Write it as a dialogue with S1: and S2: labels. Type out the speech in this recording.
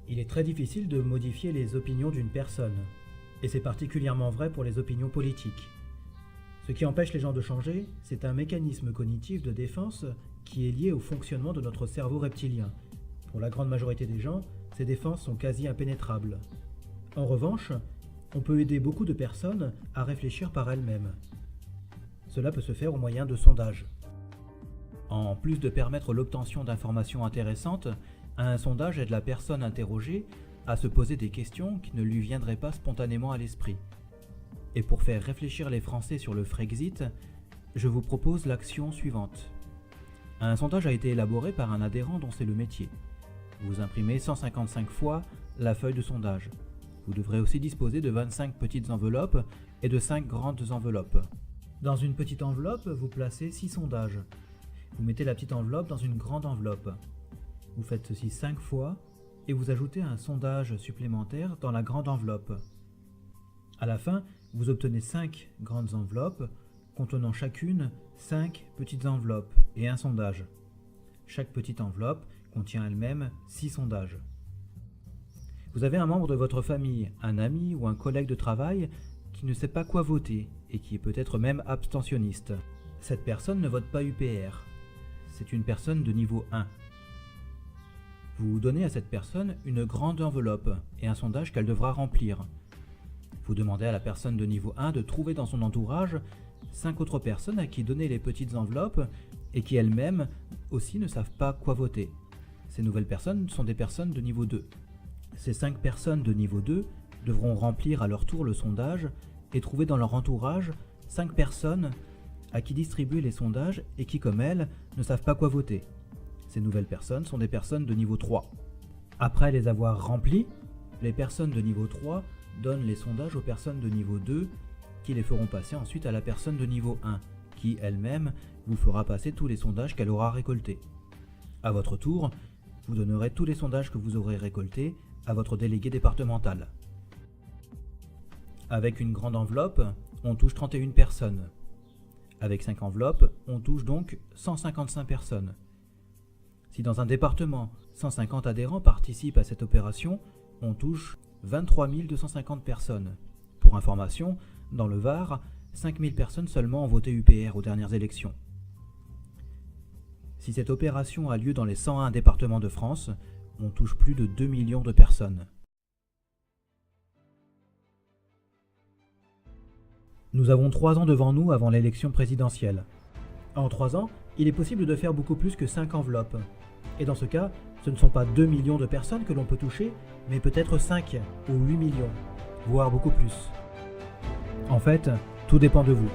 S1: Il est très difficile de modifier les opinions d'une personne, et c'est particulièrement vrai pour les opinions politiques. Ce qui empêche les gens de changer, c'est un mécanisme cognitif de défense qui est lié au fonctionnement de notre cerveau reptilien. Pour la grande majorité des gens, ces défenses sont quasi impénétrables. En revanche, on peut aider beaucoup de personnes à réfléchir par elles-mêmes. Cela peut se faire au moyen de sondages. En plus de permettre l'obtention d'informations intéressantes, un sondage aide la personne interrogée à se poser des questions qui ne lui viendraient pas spontanément à l'esprit. Et pour faire réfléchir les Français sur le Frexit, je vous propose l'action suivante. Un sondage a été élaboré par un adhérent dont c'est le métier. Vous imprimez 155 fois la feuille de sondage. Vous devrez aussi disposer de 25 petites enveloppes et de 5 grandes enveloppes. Dans une petite enveloppe, vous placez 6 sondages. Vous mettez la petite enveloppe dans une grande enveloppe. Vous faites ceci 5 fois et vous ajoutez un sondage supplémentaire dans la grande enveloppe. À la fin, vous obtenez 5 grandes enveloppes contenant chacune 5 petites enveloppes et un sondage. Chaque petite enveloppe contient elle-même 6 sondages. Vous avez un membre de votre famille, un ami ou un collègue de travail qui ne sait pas quoi voter et qui est peut-être même abstentionniste. Cette personne ne vote pas UPR. C'est une personne de niveau 1. Vous donnez à cette personne une grande enveloppe et un sondage qu'elle devra remplir. Vous demandez à la personne de niveau 1 de trouver dans son entourage 5 autres personnes à qui donner les petites enveloppes et qui elles-mêmes aussi ne savent pas quoi voter. Ces nouvelles personnes sont des personnes de niveau 2. Ces 5 personnes de niveau 2 devront remplir à leur tour le sondage et trouver dans leur entourage 5 personnes à qui distribuer les sondages et qui, comme elles, ne savent pas quoi voter. Ces nouvelles personnes sont des personnes de niveau 3. Après les avoir remplies, les personnes de niveau 3 donnent les sondages aux personnes de niveau 2 qui les feront passer ensuite à la personne de niveau 1 qui, elle-même, vous fera passer tous les sondages qu'elle aura récoltés. À votre tour, vous donnerez tous les sondages que vous aurez récoltés à votre délégué départemental. Avec une grande enveloppe, on touche 31 personnes. Avec 5 enveloppes, on touche donc 155 personnes. Si dans un département, 150 adhérents participent à cette opération, on touche 23 250 personnes. Pour information, dans le Var, 5 000 personnes seulement ont voté UPR aux dernières élections. Si cette opération a lieu dans les 101 départements de France, on touche plus de 2 millions de personnes. Nous avons 3 ans devant nous avant l'élection présidentielle. En 3 ans, il est possible de faire beaucoup plus que 5 enveloppes. Et dans ce cas, ce ne sont pas 2 millions de personnes que l'on peut toucher, mais peut-être 5 ou 8 millions, voire beaucoup plus. En fait, tout dépend de vous.